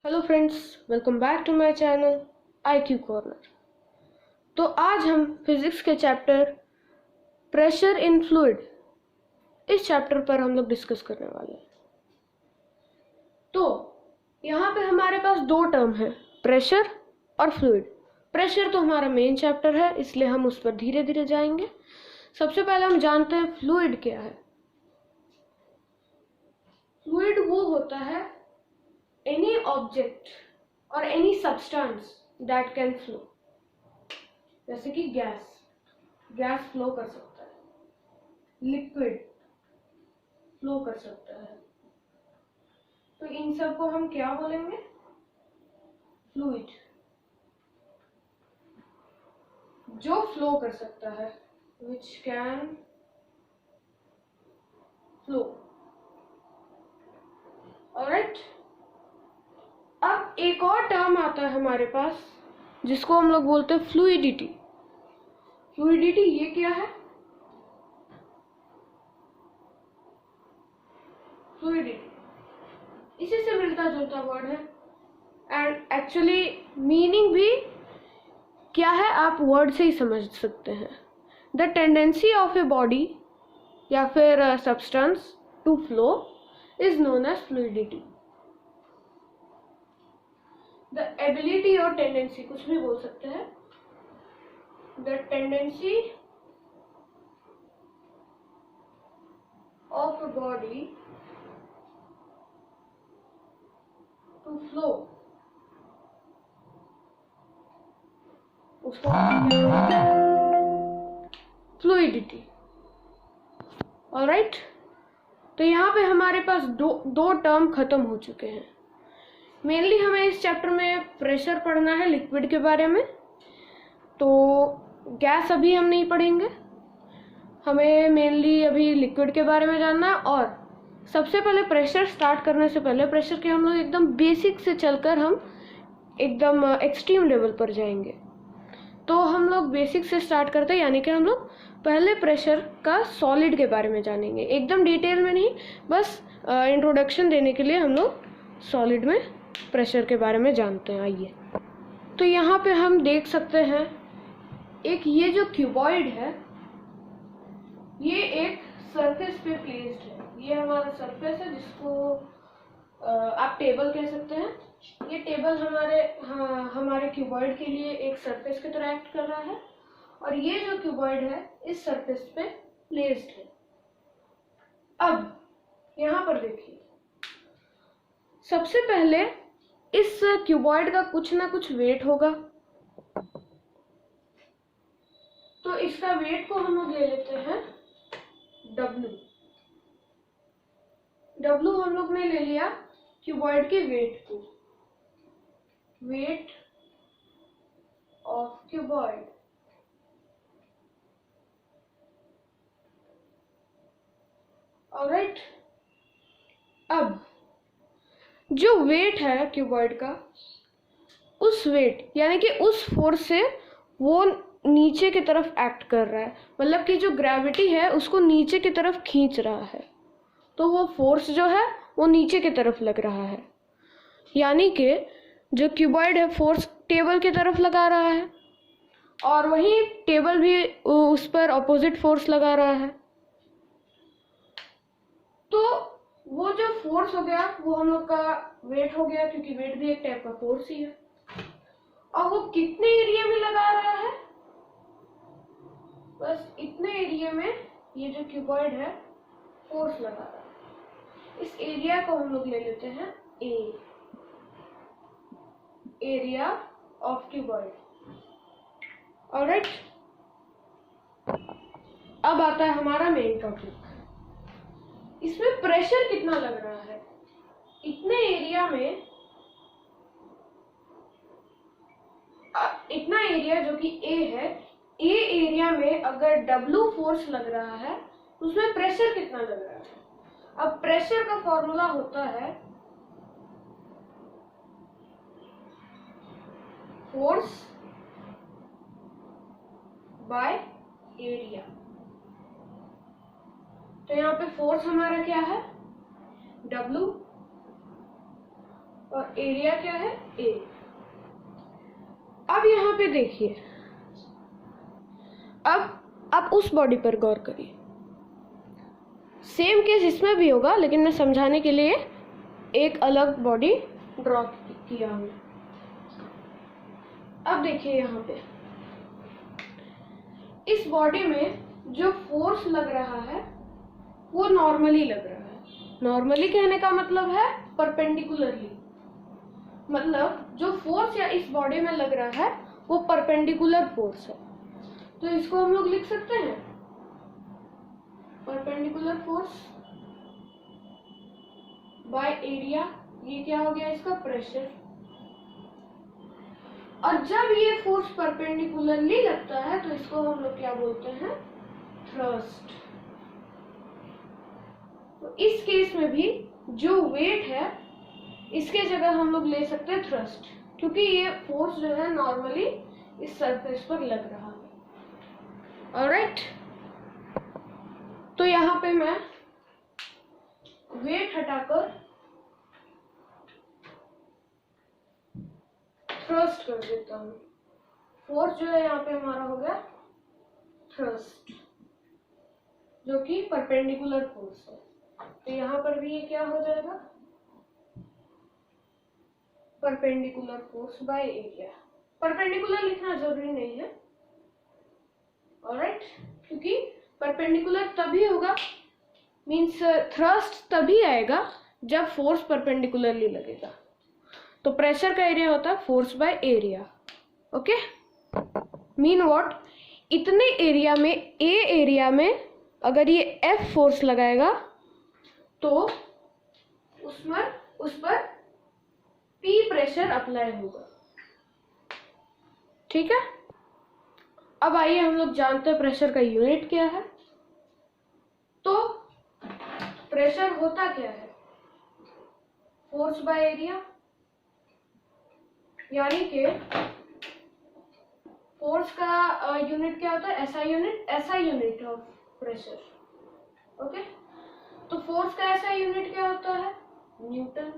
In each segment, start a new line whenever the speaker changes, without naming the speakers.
Hello friends, welcome back to my channel IQ corner. तो आज हम फिजिक्स के चैप्टर प्रेशर इन फ्लूइड इस चैप्टर पर हम लोग डिस्कस करने वाले हैं। तो यहाँ पे हमारे पास दो टर्म है, प्रेशर और फ्लूइड। प्रेशर तो हमारा मेन चैप्टर है, इसलिए हम उस पर धीरे धीरे जाएंगे। सबसे पहले हम जानते हैं फ्लूइड क्या है। फ्लूइड वो होता है any object or any substance that can flow। जैसे कि गैस फ्लो कर सकता है, लिक्विड फ्लो कर सकता है, तो इन सब को हम क्या बोलेंगे? फ्लूइड। जो फ्लो कर सकता है, which can flow। ऑलराइट, अब एक और टर्म आता है हमारे पास जिसको हम लोग बोलते हैं फ्लूइडिटी। फ्लूइडिटी ये क्या है? फ्लूइडिटी इसी से मिलता जुलता वर्ड है, एंड एक्चुअली मीनिंग भी क्या है आप वर्ड से ही समझ सकते हैं। The tendency of a body या फिर substance to flow is known as fluidity. The ability और टेंडेंसी कुछ भी बोल सकते हैं। The tendency of a body to flow, उसको फ्लूइडिटी। ऑलराइट, तो यहाँ पे हमारे पास दो टर्म खत्म हो चुके हैं। मेनली हमें इस चैप्टर में प्रेशर पढ़ना है, लिक्विड के बारे में। तो गैस अभी हम नहीं पढ़ेंगे, हमें मेनली अभी लिक्विड के बारे में जानना है। और सबसे पहले प्रेशर स्टार्ट करने से पहले प्रेशर के हम लोग एकदम बेसिक से चलकर हम एकदम एक्सट्रीम लेवल पर जाएंगे। तो हम लोग बेसिक से स्टार्ट करते हैं, यानी कि हम लोग पहले प्रेशर का सॉलिड के बारे में जानेंगे, एकदम डिटेल में नहीं, बस इंट्रोडक्शन देने के लिए हम लोग सॉलिड में प्रेशर के बारे में जानते हैं। आइए, तो यहाँ पे हम देख सकते हैं एक ये जो क्यूबॉइड है, ये एक सरफेस पे प्लेस्ड है। ये हमारा सरफेस है जिसको आप टेबल कह सकते हैं। ये टेबल हमारे क्यूबॉइड के लिए एक सरफेस की तरह एक्ट कर रहा है, और ये जो क्यूबॉइड है इस सरफेस पे प्लेस्ड है। अब यहाँ पर देखिए, सबसे पहले इस क्यूबॉइड का कुछ ना कुछ वेट होगा। तो इसका वेट को हम लोग ले लेते हैं W। W हम लोग ने ले लिया क्यूबॉइड के वेट को, वेट ऑफ क्यूबॉइड। ऑलराइट, अब जो वेट है क्यूबॉइड का, उस वेट यानी कि उस फोर्स से वो नीचे की तरफ एक्ट कर रहा है, मतलब कि जो ग्रेविटी है उसको नीचे की तरफ खींच रहा है। तो वो फोर्स जो है वो नीचे की तरफ लग रहा है, यानी कि जो क्यूबॉइड है फोर्स टेबल की तरफ लगा रहा है, और वहीं टेबल भी उस पर ऑपोजिट फोर्स लगा रहा है। तो वो जो फोर्स हो गया वो हम लोग का वेट हो गया, क्योंकि वेट भी एक टाइप का फोर्स ही है। और वो कितने एरिया में लगा रहा है? बस इतने एरिया में ये जो क्यूबॉइड है फोर्स लगा रहा है। इस एरिया को हम लोग ले लेते हैं A, area of cuboid. Alright, अब आता है हमारा मेन टॉपिक। इसमें प्रेशर कितना लग रहा है? इतने एरिया में, इतना एरिया जो कि A है, A एरिया में अगर W फोर्स लग रहा है तो उसमें प्रेशर कितना लग रहा है? अब प्रेशर का फॉर्मूला होता है फोर्स बाय एरिया। तो यहाँ पे फोर्स हमारा क्या है? W, और एरिया क्या है, ए। अब यहाँ पे देखिए, अब उस बॉडी पर गौर करिए। सेम केस इसमें भी होगा, लेकिन मैं समझाने के लिए एक अलग बॉडी ड्रॉ किया हूँ। अब देखिए यहाँ पे इस बॉडी में जो फोर्स लग रहा है वो नॉर्मली लग रहा है। नॉर्मली कहने का मतलब है परपेंडिकुलरली, मतलब जो फोर्स या इस बॉडी में लग रहा है वो परपेंडिकुलर फोर्स है। तो इसको हम लोग लिख सकते हैं परपेंडिकुलर फोर्स बाय एरिया। ये क्या हो गया, इसका प्रेशर। और जब ये फोर्स परपेंडिकुलरली लगता है तो इसको हम लोग क्या बोलते हैं, थ्रस्ट। तो इस केस में भी जो वेट है इसके जगह हम लोग ले सकते हैं थ्रस्ट, क्योंकि ये फोर्स जो है नॉर्मली इस सरफेस पर लग रहा है। ऑलराइट, तो यहाँ पे मैं वेट हटाकर थ्रस्ट कर देता हूँ। फोर्स जो है यहाँ पे हमारा हो गया थ्रस्ट, जो कि परपेंडिकुलर फोर्स है। तो यहाँ पर भी ये क्या हो जाएगा, perpendicular force by area. Perpendicular लिखना जरूरी नहीं है, ऑलराइट, क्योंकि परपेंडिकुलर तभी होगा, मीन्स थ्रस्ट तभी आएगा जब फोर्स परपेंडिकुलरली लगेगा। तो प्रेशर का एरिया होता है force by area. Okay, mean what, इतने एरिया में, ए एरिया में अगर ये एफ फोर्स लगाएगा तो उस पर पी प्रेशर अप्लाई होगा। ठीक है, अब आइए हम लोग जानते हैं प्रेशर का यूनिट क्या है। तो प्रेशर होता क्या है, फोर्स बाय एरिया, यानी कि फोर्स का यूनिट क्या होता है, SI unit, SI unit of pressure. Okay, तो फोर्स का एसआई यूनिट क्या होता है, न्यूटन।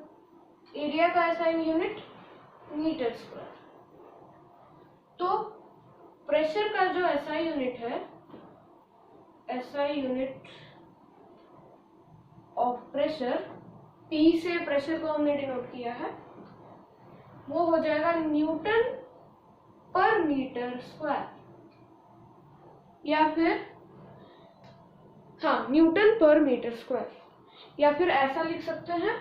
एरिया का एसआई यूनिट मीटर स्क्वायर। तो प्रेशर का जो एसआई यूनिट है, SI unit of pressure, P से प्रेशर को हमने डिनोट किया है, वो हो जाएगा न्यूटन पर मीटर स्क्वायर, या फिर न्यूटन पर मीटर स्क्वायर, या फिर ऐसा लिख सकते हैं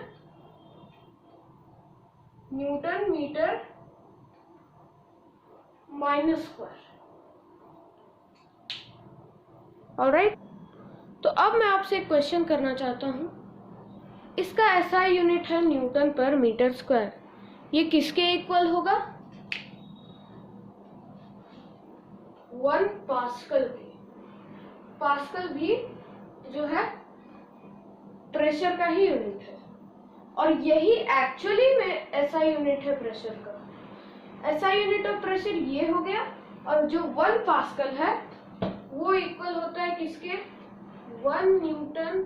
newton meter minus square. Alright, तो अब मैं आपसे एक क्वेश्चन करना चाहता हूं। इसका एसआई यूनिट है न्यूटन पर मीटर स्क्वायर, ये किसके इक्वल होगा, 1 पास्कल के। पास्कल भी जो है प्रेशर का ही यूनिट है, और यही एक्चुअली में एसआई यूनिट है प्रेशर का। एसआई यूनिट ऑफ प्रेशर ये हो गया, और जो 1 पास्कल है वो इक्वल होता है किसके, 1 न्यूटन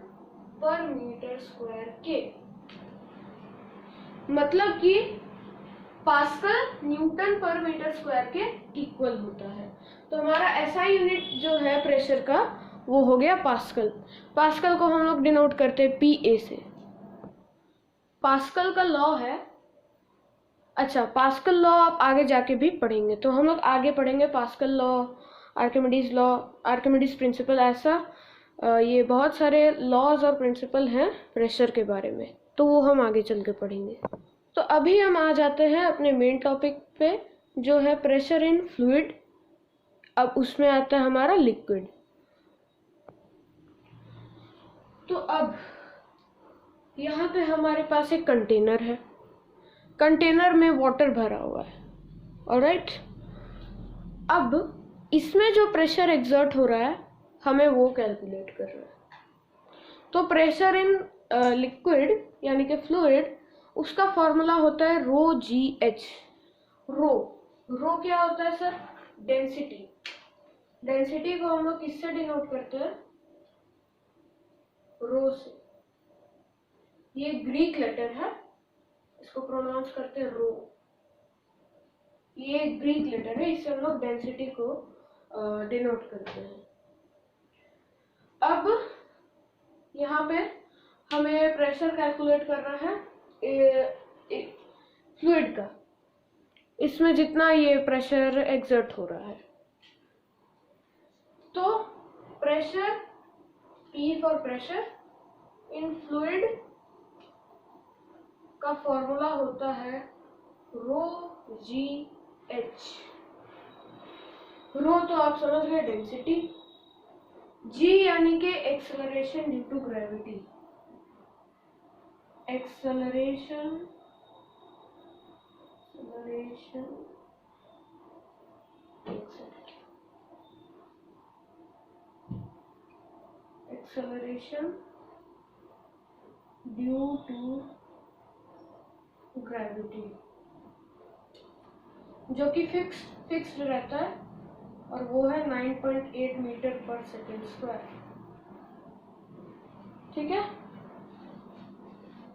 पर मीटर स्क्वायर के। मतलब कि पास्कल न्यूटन पर मीटर स्क्वायर के इक्वल होता है। तो हमारा एसआई यूनिट जो है प्रेशर का वो हो गया पास्कल। पास्कल को हम लोग डिनोट करते हैं पीए से। पास्कल का लॉ है, अच्छा पास्कल लॉ आप आगे जाके भी पढ़ेंगे, तो हम लोग आगे पढ़ेंगे pascal law, Archimedes law, Archimedes principal, ऐसा ये बहुत सारे लॉज और प्रिंसिपल हैं प्रेशर के बारे में, तो वो हम आगे चल के पढ़ेंगे। तो अभी हम आ जाते हैं अपने मेन टॉपिक पे, जो है प्रेशर इन फ्लूइड। अब उसमें आता है हमारा लिक्विड। तो अब यहाँ पे हमारे पास एक कंटेनर है, कंटेनर में वाटर भरा हुआ है। ऑलराइट, अब इसमें जो प्रेशर एग्जर्ट हो रहा है हमें वो कैलकुलेट करना है। तो प्रेशर इन लिक्विड यानी कि फ्लूइड, उसका फॉर्मूला होता है रो जी एच। रो क्या होता है सर, डेंसिटी। डेंसिटी को हम लोग किससे डिनोट करते हैं, रो से। ये ग्रीक लेटर है इसको प्रोनाउंस करते हैं रो। ये एक ग्रीक लेटर है, इससे हम लोग डेंसिटी को डिनोट करते हैं। अब यहाँ पे हमें प्रेशर कैलकुलेट करना है फ्लूइड का, इसमें जितना ये प्रेशर एक्सर्ट हो रहा है। तो pressure P for pressure in fluid का फॉर्मूला होता है रो जी एच। रो तो आप समझ गए डेंसिटी, जी यानी कि acceleration due to gravity, acceleration due to gravity, जो कि फिक्स्ड रहता है और वो है 9.8 मीटर पर सेकेंड स्क्वायर। ठीक है,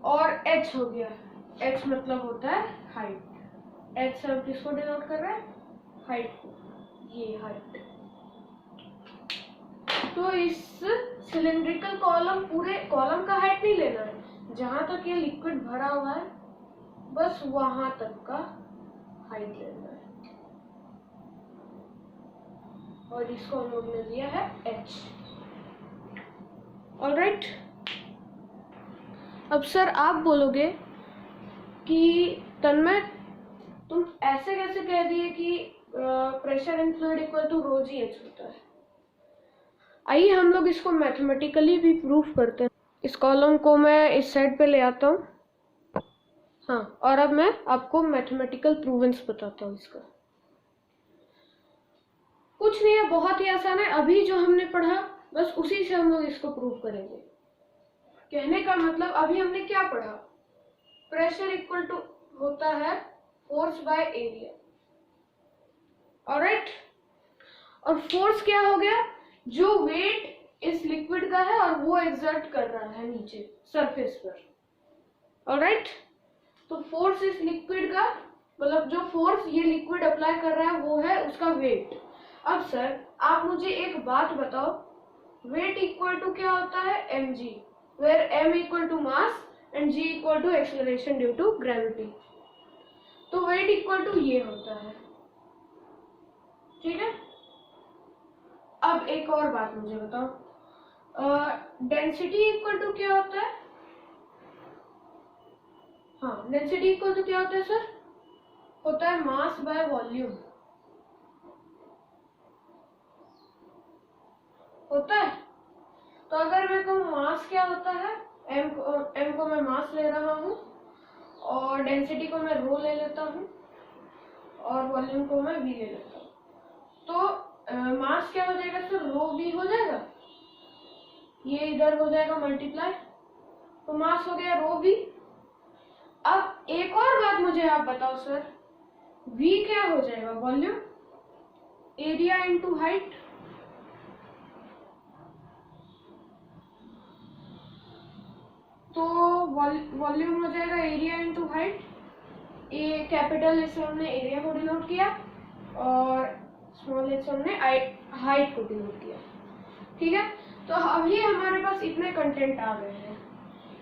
और h हो गया, h मतलब होता है हाइट। h से हम किसको डिनोट कर रहे हैं? हाइट को, ये हाइट। तो इस सिलिंड्रिकल कॉलम, पूरे कॉलम का हाइट नहीं लेना है, जहां तक ये लिक्विड भरा हुआ है बस वहां तक का हाइट लेना है, और इसको हम लोग ने लिया है h। ऑलराइट, अब सर आप बोलोगे कि तन्मय तुम ऐसे कैसे कह दिए कि pressure in fluid equal to rho g h होता है। आइए हम लोग इसको मैथमेटिकली भी प्रूफ करते हैं। इस कॉलम को मैं इस साइड पे ले आता हूँ, हाँ, और अब मैं आपको मैथमेटिकल प्रूवेंस बताता हूँ इसका। कुछ नहीं है, बहुत ही आसान है, अभी जो हमने पढ़ा बस उसी से हम लोग इसको प्रूव करेंगे। कहने का मतलब अभी हमने क्या पढ़ा, प्रेशर इक्वल टू होता है फोर्स बाय एरिया। ऑलराइट, और फोर्स क्या हो गया, जो वेट इस लिक्विड का है और वो एक्सर्ट कर रहा है नीचे सरफेस पर। ऑलराइट, तो फोर्स इस लिक्विड का मतलब जो फोर्स ये लिक्विड अप्लाई कर रहा है वो है उसका वेट। अब सर आप मुझे एक बात बताओ, वेट इक्वल टू क्या होता है, mg, where m equal to mass and g equal to acceleration due to gravity. तो वेट इक्वल टू ये होता है। ठीक है, अब एक और बात मुझे बताओ, डेंसिटी इक्वल टू क्या होता है? हाँ, डेंसिटी इक्वल टू क्या होता है सर? होता है मास बाय वॉल्यूम। होता है, तो अगर मैं कहूँ मास क्या होता है, m को मैं मास ले रहा हूँ और डेंसिटी को मैं रो ले लेता हूँ और वॉल्यूम को मैं v ले लेता हूँ, तो मास क्या हो जाएगा सर, रो v हो जाएगा, ये इधर हो जाएगा मल्टीप्लाई, तो मास हो गया रो v। अब एक और बात मुझे आप बताओ सर, v क्या हो जाएगा, वॉल्यूम एरिया इनटू हाइट। तो वॉल्यूम हो जाएगा एरिया इनटू हाइट, ए कैपिटल एस से हमने एरिया को डिनोट किया और स्मॉल एच से हमने हाइट को डिनोट किया। ठीक है, तो अभी हमारे पास इतने कंटेंट आ गए हैं।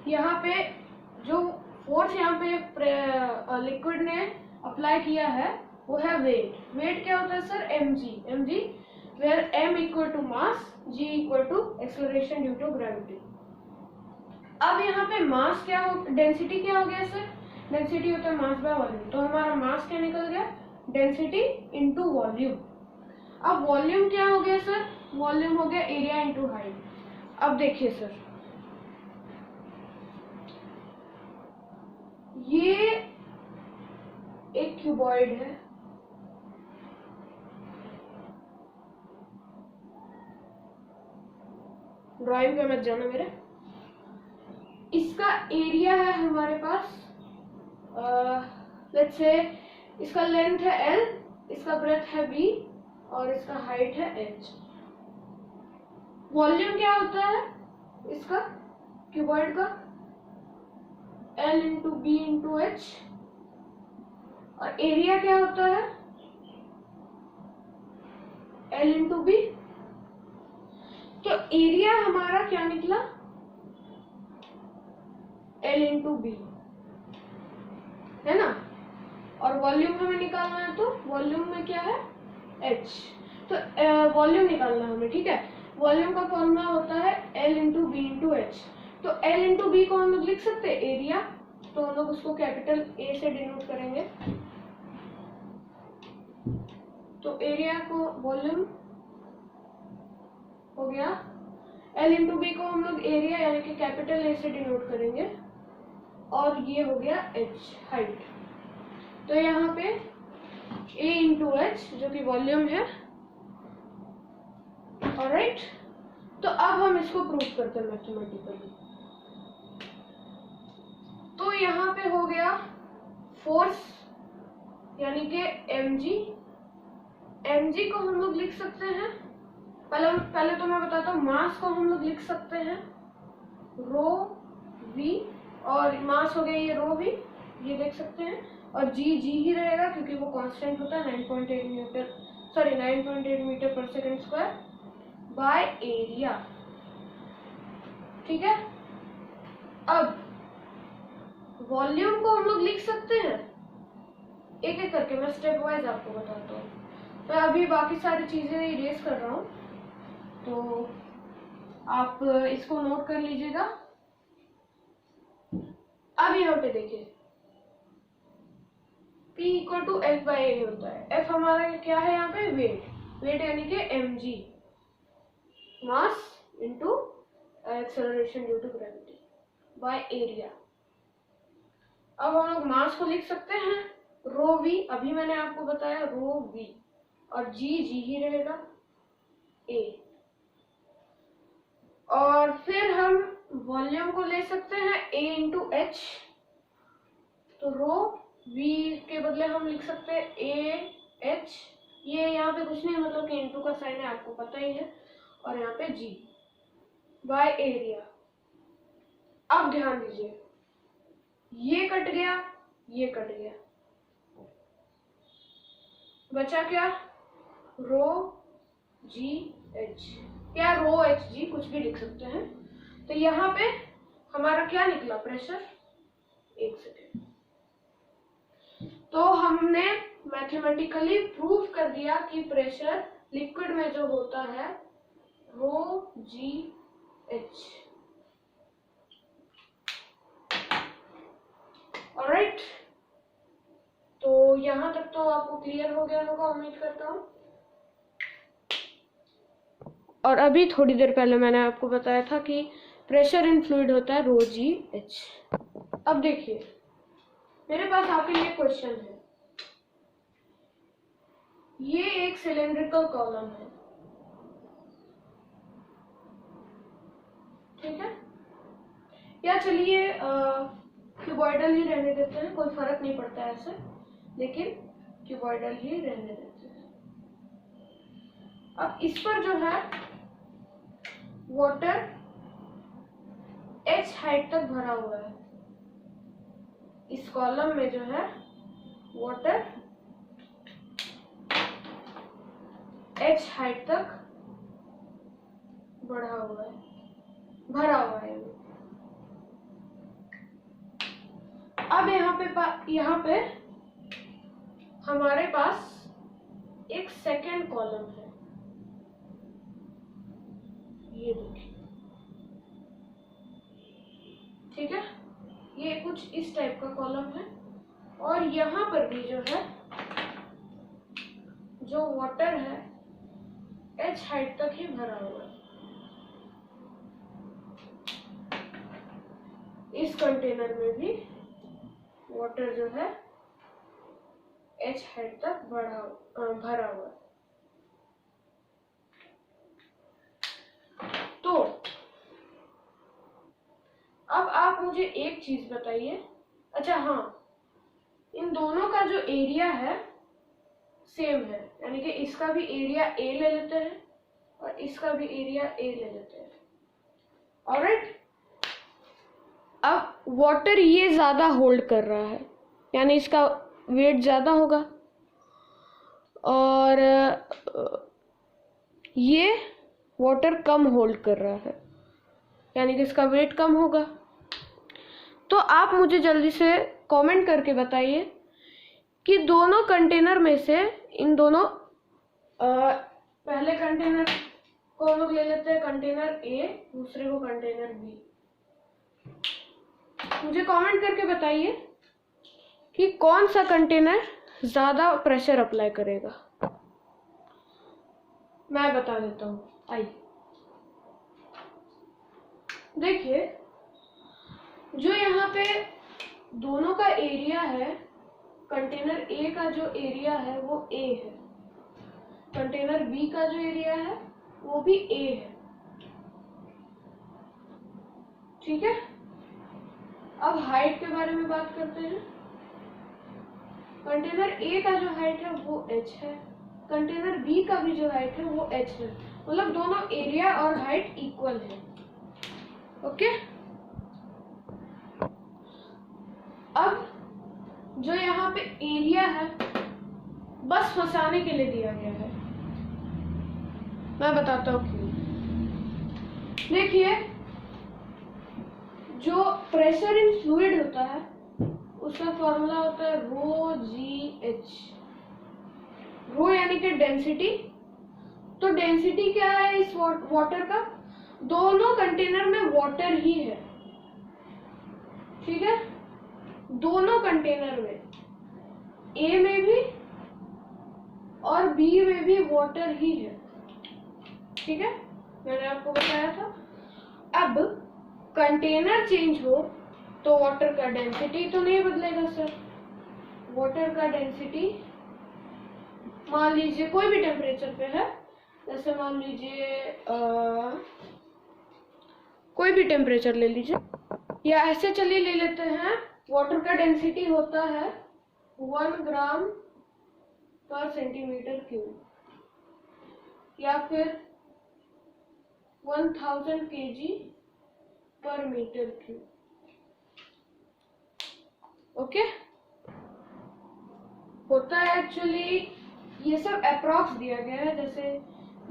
यहाँ पे जो फोर्स यहाँ पे लिक्विड ने अप्लाई किया है वो है वेट। वेट क्या होता है sir, mg, where m equal to mass, g equal to acceleration due to gravity. अब यहाँ पे मास क्या हो, डेंसिटी क्या हो गया सर, डेंसिटी होता है मास बाय वॉल्यूम, तो हमारा मास क्या निकल गया, डेंसिटी इनटू वॉल्यूम। अब वॉल्यूम क्या हो गया सर, वॉल्यूम हो गया एरिया इनटू हाइट। अब देखिए सर, ये एक क्यूबॉइड है, ड्राइंग पे मत जाना मेरे, इसका एरिया है हमारे पास, लेट्स से इसका लेंथ है L, इसका ब्रेथ है B और इसका हाइट है H। वॉल्यूम क्या होता है इसका, क्यूबॉइड का, L into b into h, और एरिया क्या होता है L इंटू बी। तो एरिया हमारा क्या निकला L इंटू बी, है ना। और वॉल्यूम हमें निकालना है, तो वॉल्यूम में क्या है H, तो वॉल्यूम निकालना हमें, ठीक है। वॉल्यूम का फॉर्मूला होता है L into b into h. तो L इंटू बी को हम लोग लिख सकते हैं एरिया, तो हम लोग उसको कैपिटल A से डिनोट करेंगे। तो एरिया को वॉल्यूम हो गया, L इंटू बी को हम लोग एरिया यानी कि कैपिटल A से डिनोट करेंगे, और ये हो गया H हाइट। तो यहाँ पे A इंटू एच जो कि वॉल्यूम है, ऑलराइट। तो अब हम इसको प्रूव करते हैं मैथमेटिकली। तो यहाँ पे हो गया फोर्स यानी कि mg को हम लोग लिख सकते हैं, पहले तो मैं बताता हूँ, मास को हम लोग लिख सकते हैं रो v, और मास हो गया ये रो v, ये देख सकते हैं, और g ही रहेगा क्योंकि वो कांस्टेंट होता है 9.8 मीटर पर सेकंड स्क्वायर बाय एरिया, ठीक है। अब वॉल्यूम को हम लोग लिख सकते हैं एक एक करके, मैं स्टेप वाइज आपको बताता हूँ। मैं अभी बाकी सारी चीजें इरेज कर रहा हूँ, तो आप इसको नोट कर लीजिएगा। अब यहाँ पे देखिए P equal to F by A होता है। F हमारा क्या है यहाँ पे वेट यानी कि mg, mass into acceleration due to gravity by area. अब हम लोग मास को लिख सकते हैं रो v, अभी मैंने आपको बताया रो v, और g ही रहेगा a। और फिर हम वॉल्यूम को ले सकते हैं a इंटू एच, तो रो v के बदले हम लिख सकते हैं a h, ये यहाँ पे कुछ नहीं, मतलब कि इंटू का साइन है, आपको पता ही है, और यहाँ पे g बाय एरिया। अब ध्यान दीजिए, ये कट गया, ये कट गया, बचा क्या रो जी एच, या रो एच जी, कुछ भी लिख सकते हैं। तो यहाँ पे हमारा क्या निकला प्रेशर, एक सेकेंड। तो हमने मैथमेटिकली प्रूव कर दिया कि प्रेशर लिक्विड में जो होता है रो जी एच, ऑलराइट। तो यहाँ तक तो आपको क्लियर हो गया होगा, उम्मीद करता हूँ। और अभी थोड़ी देर पहले मैंने आपको बताया था कि प्रेशर इन फ्लूइड होता है रो जी एच। अब देखिए मेरे पास आपके लिए क्वेश्चन है, ये एक सिलेंड्रिकल कॉलम है, ठीक है, या चलिए क्यूबॉइडल ही रहने देते हैं, कोई फर्क नहीं पड़ता है ऐसे, लेकिन क्यूबॉइडल ही रहने देते हैं। अब इस पर जो है वाटर h हाइट तक भरा हुआ है, इस कॉलम में जो है वाटर h हाइट तक बढ़ा हुआ है, भरा हुआ है। अब यहाँ पे हमारे पास एक सेकेंड कॉलम है, ये देखिए, ठीक है, ये कुछ इस टाइप का कॉलम है, और यहाँ पर भी जो है जो वाटर है h हाइट तक ही भरा हुआ है। इस कंटेनर में भी वाटर जो है h हाइट तक भरा हुआ है। तो अब आप मुझे एक चीज बताइए, अच्छा हाँ, इन दोनों का जो एरिया है सेम है, यानी कि इसका भी एरिया A ले लेते हैं और इसका भी एरिया A ले लेते हैं, ऑलराइट। अब वाटर ये ज़्यादा होल्ड कर रहा है, यानी इसका वेट ज़्यादा होगा, और ये वाटर कम होल्ड कर रहा है, यानी कि इसका वेट कम होगा। तो आप मुझे जल्दी से कमेंट करके बताइए कि दोनों कंटेनर में से इन दोनों पहले कंटेनर को हम लोग ले लेते हैं कंटेनर ए, दूसरे को कंटेनर बी। मुझे कमेंट करके बताइए कि कौन सा कंटेनर ज़्यादा प्रेशर अप्लाई करेगा। मैं बता देता हूँ, आइए देखिए, जो यहाँ पे दोनों का एरिया है, कंटेनर ए का जो एरिया है वो ए है, कंटेनर बी का जो एरिया है वो भी ए है, ठीक है। अब हाइट के बारे में बात करते हैं। कंटेनर ए का जो हाइट है वो h है, कंटेनर बी का भी जो हाइट है वो h है, मतलब दोनों एरिया और हाइट इक्वल है। ओके, अब जो यहाँ पे एरिया है बस फंसाने के लिए दिया गया है, मैं बताता हूँ क्यों। देखिए, जो प्रेशर इन फ्लूइड होता है उसका फॉर्मूला होता है रो जी एच। रो यानी कि डेंसिटी, तो डेंसिटी क्या है इस वाटर का, दोनों कंटेनर में वाटर ही है, ठीक है, दोनों कंटेनर में, ए में भी और बी में भी वाटर ही है, ठीक है, मैंने आपको बताया था। अब कंटेनर चेंज हो तो वाटर का डेंसिटी तो नहीं बदलेगा सर। वाटर का डेंसिटी मान लीजिए कोई भी टेम्परेचर पे है, जैसे मान लीजिए कोई भी टेम्परेचर ले लीजिए, या ऐसे चलिए ले लेते हैं, वाटर का डेंसिटी होता है 1 ग्राम पर सेंटीमीटर क्यूब, या फिर 1000 kg पर मीटर क्यूब। ओके, होता है एक्चुअली, ये सब अप्रॉक्स दिया गया है, जैसे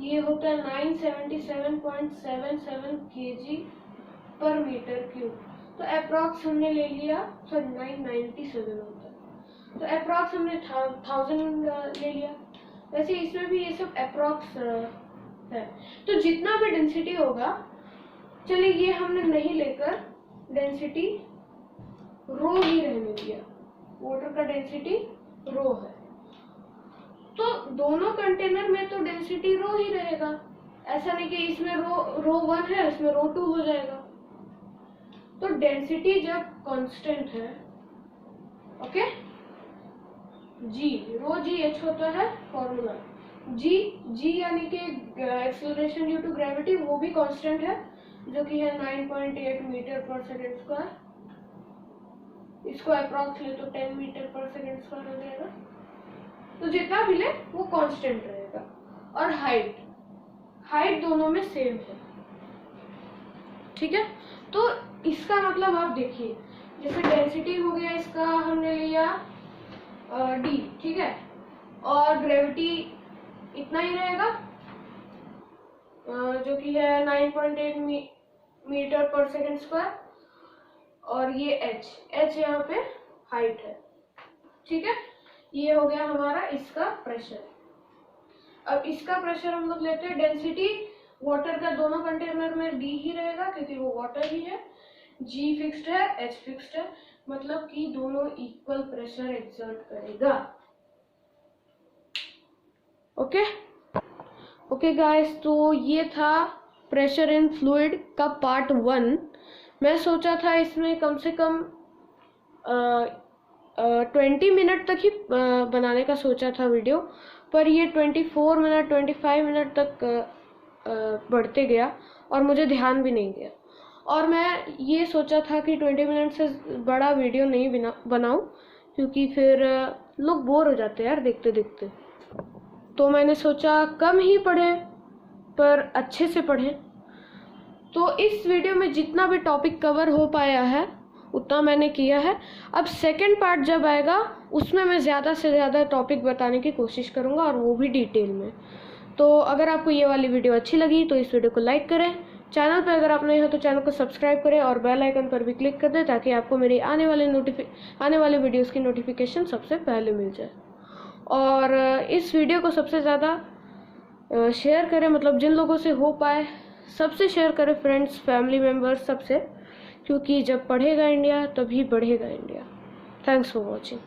ये होता है 977.77 kg पर मीटर क्यूब, तो अप्रॉक्स हमने ले लिया, सॉरी 997 होता है, तो अप्रॉक्स हमने 1000 ले लिया। वैसे इसमें भी ये सब अप्रॉक्स है, तो जितना भी डेंसिटी होगा, चलिए ये हमने नहीं लेकर डेंसिटी रो ही रहने दिया, वाटर का डेंसिटी रो है, तो दोनों कंटेनर में तो डेंसिटी रो ही रहेगा, ऐसा नहीं कि इसमें रो 1 है इसमें रो 2 हो जाएगा। तो डेंसिटी जब कांस्टेंट है, ओके, जी रो जी एच होता है फॉर्मूला, जी यानी कि एक्सेलरेशन ड्यू टू ग्रेविटी, वो भी कांस्टेंट है, जो कि है 9.8 मीटर पर सेकेंड स्क्वायर, इसको अप्रॉक्स ले तो 10 मीटर पर सेकेंड स्क्वायर हो जाएगा, तो जितना भी ले वो कांस्टेंट रहेगा। और हाइट दोनों में सेम है, ठीक है। तो इसका मतलब आप देखिए, जैसे डेंसिटी हो गया इसका हमने लिया डी, ठीक है, और ग्रेविटी इतना ही रहेगा, जो कि है 9.8 मीटर पर सेकेंड स्क्वायर, और ये एच यहाँ पे हाइट है, ठीक है। ये हो गया हमारा इसका प्रेशर। अब इसका प्रेशर हम लोग लेते हैं, डेंसिटी वाटर का दोनों कंटेनर में डी ही रहेगा क्योंकि वो वाटर ही है, जी फिक्स्ड है, एच फिक्स्ड है, मतलब कि दोनों इक्वल प्रेशर एक्सर्ट करेगा। ओके गाइस, तो ये था प्रेशर इन फ्लूइड का पार्ट 1। मैं सोचा था इसमें कम से कम 20 मिनट तक ही बनाने का सोचा था वीडियो, पर ये 24 मिनट 25 मिनट तक बढ़ते गया और मुझे ध्यान भी नहीं दिया, और मैं ये सोचा था कि 20 मिनट से बड़ा वीडियो नहीं बनाऊं क्योंकि फिर लोग बोर हो जाते हैं यार देखते देखते, तो मैंने सोचा कम ही पढ़ें पर अच्छे से पढ़ें। तो इस वीडियो में जितना भी टॉपिक कवर हो पाया है उतना मैंने किया है। अब सेकंड पार्ट जब आएगा उसमें मैं ज़्यादा से ज़्यादा टॉपिक बताने की कोशिश करूँगा, और वो भी डिटेल में। तो अगर आपको ये वाली वीडियो अच्छी लगी तो इस वीडियो को लाइक करें, चैनल पर अगर आप नए हो तो चैनल को सब्सक्राइब करें और बेल आइकन पर भी क्लिक कर दें, ताकि आपको मेरी आने वाले वीडियोज़ की नोटिफिकेशन सबसे पहले मिल जाए। और इस वीडियो को सबसे ज़्यादा शेयर करें, मतलब जिन लोगों से हो पाए सबसे शेयर करें, फ्रेंड्स, फैमिली मेम्बर्स, सबसे, क्योंकि जब पढ़ेगा इंडिया तभी बढ़ेगा इंडिया। Thanks for watching.